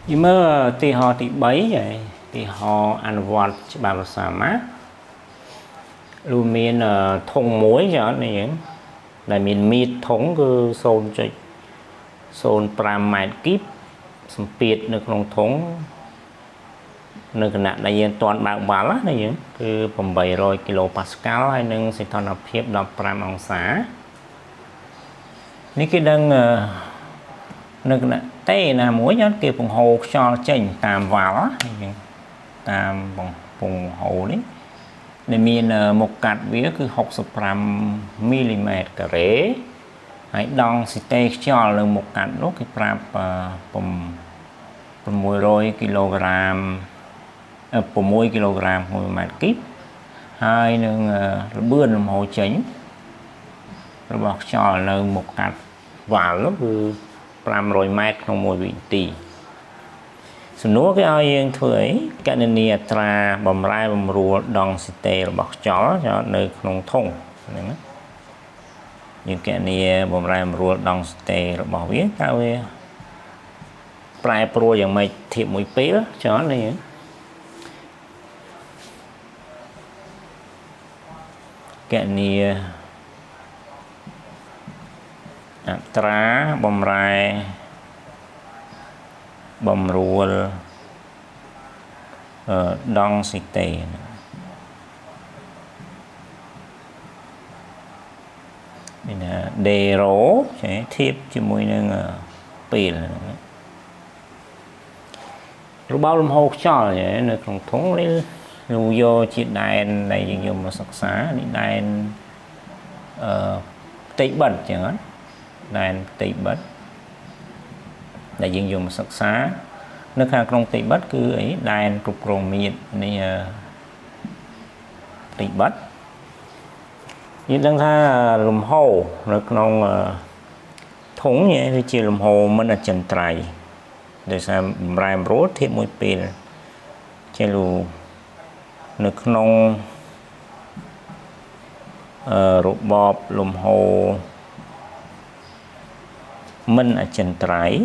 nhưng mà thì họ thì bấy vậy thì họ ăn vọt bảo sao má luôn miền thùng muối cho này những là miền mịt thống cứ xôn chạy xôn pram mát kíp sầm piệt đượcក្នុងធុងនៅគណៈដែលយើងតន់បើកបាល់ណាយើងគឺ800គីឡូប៉ាស្កាល់ហើយនឹងសីតុណ្ហភាព15អង្សានេះគេដឹងនៅគណៈតេណាមួយគេបង្ហូរខ្យល់ចេញតាមវ៉ាល់យើងតាមពងហូរនេះដែលមានមុខកាត់វាគឺ65មីលីម៉ែត្រការ៉េហើយដងស៊ីតេខ្យល់នៅមុខកាត់នោះគេប្រាប់600គីឡូក្រាម6គីឡូក្រាម1ម៉ែត្រគីបហើយនឹងល្បឿនលំហូរចេញរបស់ខ្យល់នៅមុខកាត់វ៉ាល់នោះគឺ500ម៉ែត្រក្នុង1វិនាទីសំណួរគេឲ្យយើងធ្វើអីកណនីអត្រាបំរែបំរួលដងស៊ីតេរបស់ខ្យល់នៅក្នុងធុងហ្នឹងណាយើងកណនីបំរែបំរួលដងស៊ីតេរបស់វាតើវាប្រែប្រួលយ៉ាងម៉េចធៀបមួយពេលចុះនេះកណនីអត្រាបំរែបំរួលដងស៊ីតេនេះណាដេរ៉ូចេះធៀបជាមួយនឹងពេលរបបលំហូរខ្យល់នៅក្នុងធុងនេះលោកយកជាដែនដែលយើងយកមកសិក្សានេះដែនផ្ទៃបិទចឹងណាដែនផ្ទៃបិទដែលយើងយកមកសិក្សានៅខាងក្នុងផ្ទៃបិទគឺអីដែនគ្រប់គ្រងមាត្រនេះផ្ទៃបិទយើងដឹងថាលំហូរនៅក្នុងធុងគឺជាលំហូរមិនអចិន្ត្រៃយ៍ដោយសារបំរែបំរួលធៀបមួយពេលចេះលូនៅក្នុងរបបលំហូរមិនអចិន្ត្រៃយ៍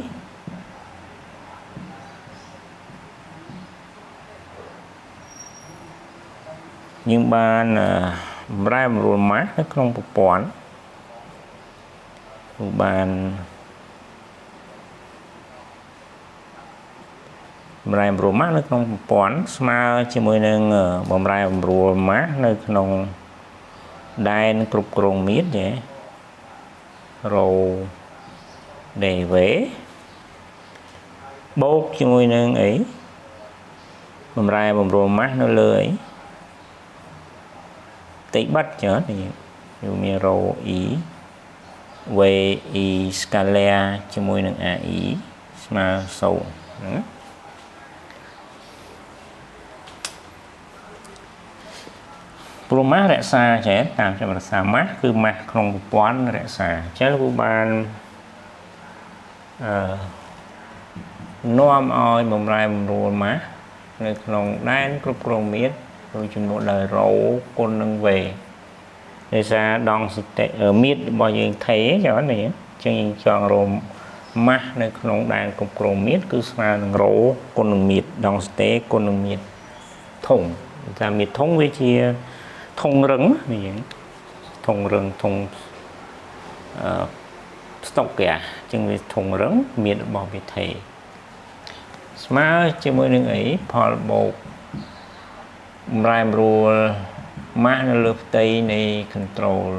យើងបានបំរែបំរួលម៉ាស់នៅក្នុងប្រព័ន្ធបានបំរែបំរួលម៉ាស់នៅក្នុងប្រព័ន្ធស្មើជាមួយនឹងបំរែបំរួលម៉ាស់នៅក្នុងដែនគ្រប់គ្រងមាត្ររ៉ូដេវេបូកជាមួយនឹងអីបំរែបំរួលម៉ាស់នៅលើអីផ្ទៃបិទចុះនេះវាមានរ៉ូអ៊ីវេអ៊ីស្កាឡែជាមួយនឹង AE ស្មើ0ហ្នឹងព្រោះម៉ាស់រក្សាចេះតាមចំរក្សាម៉ាស់គឺម៉ាស់ក្នុងប្រព័ន្ធរក្សាចេះគឺបាននាំឲ្យបំរែបំរួលម៉ាស់នៅក្នុងដែនគ្រប់គ្រងមាត្រដោយចំនួនដោយរ៉ូគុណនឹងវេដោយសារដងស៊ីតេមាត្ររបស់យើងថេចុះនេះចឹងយើងចង់រោមម៉ាស់នៅក្នុងដែនគ្រប់គ្រងមាត្រគឺស្មើនឹងរ៉ូគុណនឹងមាត្រដងស៊ីតេគុណនឹងមាត្រធុងតាមមាត្រធុងវាជាធុងរឹងនេះយើងធុងរឹងធុងស្តុកគេចឹងវាធុងរឹងមាត្ររបស់វាថេស្មើជាមួយនឹងអីផលបូកបំរែបំរួលម៉ាស់នៅលើផ្ទៃនៃ control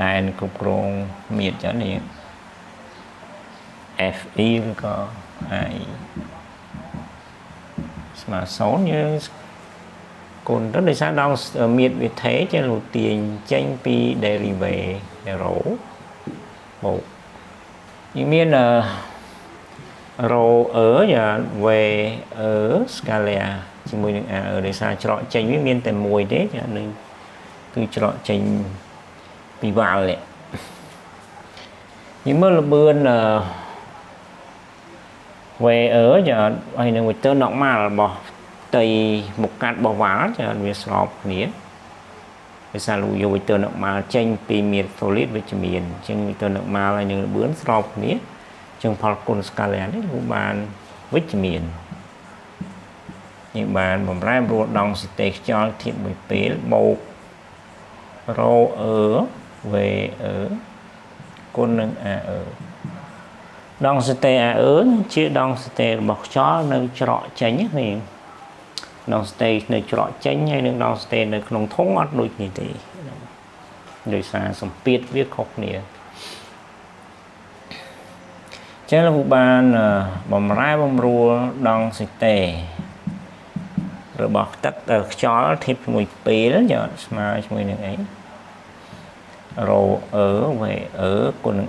ដែនគ្រប់គ្រងមាត្រចឹងនេះ FE ឬក៏ AI ស្មើ0យើងគុណទៅដោយសារដងមាត្រវាថេចេះលូទាញចេញពី derivative 0បូកយើងមានrho v scalar ជាមួយនឹង a ដោយសារច្រកចេញវាមានតែមួយទេនឹងគឺច្រកចេញពីវ៉ាល់នេះយើងមើលល្បឿនv ហើយនឹង vector normal របស់ផ្ទៃមុខកាត់របស់វ៉ាល់ចាវាស្របគ្នាដោយសារលោកយក vector normal ចេញពីមាត្រ solid វិជ្ជមានអញ្ចឹង vector normal ហើយនឹងល្បឿនស្របគ្នាច chừng phật cồn ska lén đấy cũng bàn vít miền như bàn bầm rai bùa đong tê cho thiệp mười pế bầu rô ở về ở côn nâng ở đong tê ở chứ đong tê bọc chó nơi trọ tránh này đong tê nơi trọ tránh hay nơi đong tê nơi không thống ắt đôi như thế đời xa sầm piết viết khóc nè chứ là một bàn bầm rai bầm rùa đong tê rồi bọc tất ở chó thịt mùi pí đó giờ mà mùi này ấy rồi ở về ở con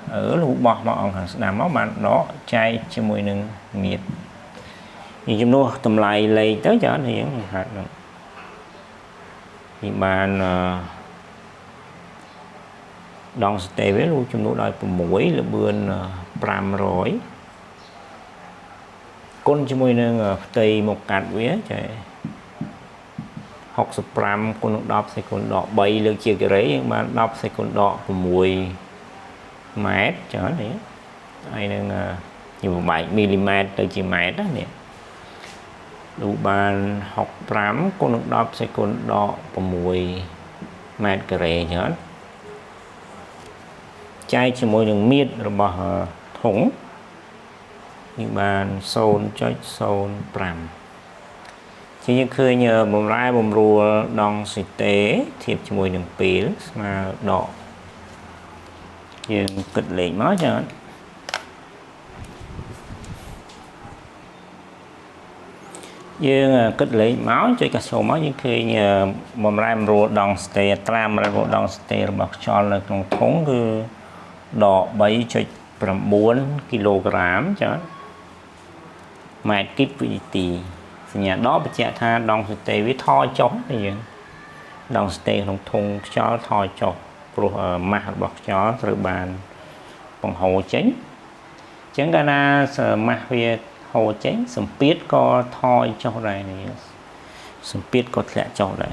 ở lũ bọt mà ông hàng đàm máu bạn đó chay cho mùi nâng miệt thì chúng nó tầm lại lấy tới cho thì những hạt được thì bạn đòn tê với luôn chúng nó đòi mũi là bươn pram rồi con cho mùi nâng tây một cạt vía trời học sập pram con đọc sẽ con đọ bay lược chiều cái đấy mà đọc sẽ con đọ của mùi mát cho nó đấy ai nên nhiều 7 mm tới chỉ mát đó nè đủ bàn học pram con đọc sẽ con đọ của mùi mát cái đấy cho chai chỉ mùi đường miết rồi bỏ thủng như bàn sôn cho sôn pram chỉ như khơi nhờ bầm rai bầm rùa đong xịt tế thiệp cho mùi đường pí mà đỏ nhưng kịch lệnh máu cho nhưng kịch lệnh máu cho cả số máu như khơi nhờ bầm rai bầm rùa đong xịt tế tram bầm rùa đong xịt tế bọc cho là trong thúng cứ đỏ 7,4 kg cho mát kíp vị tì nhà đó bị chạy tha đong tê với thoi chó thì đong tê trong thùng cho thoi chó rồi mặt bọc chó rồi bàn bằng hồ chính chẳng cả na mặt về hồ chính sầm piết có thoi cho này sầm piết có lẽ cho này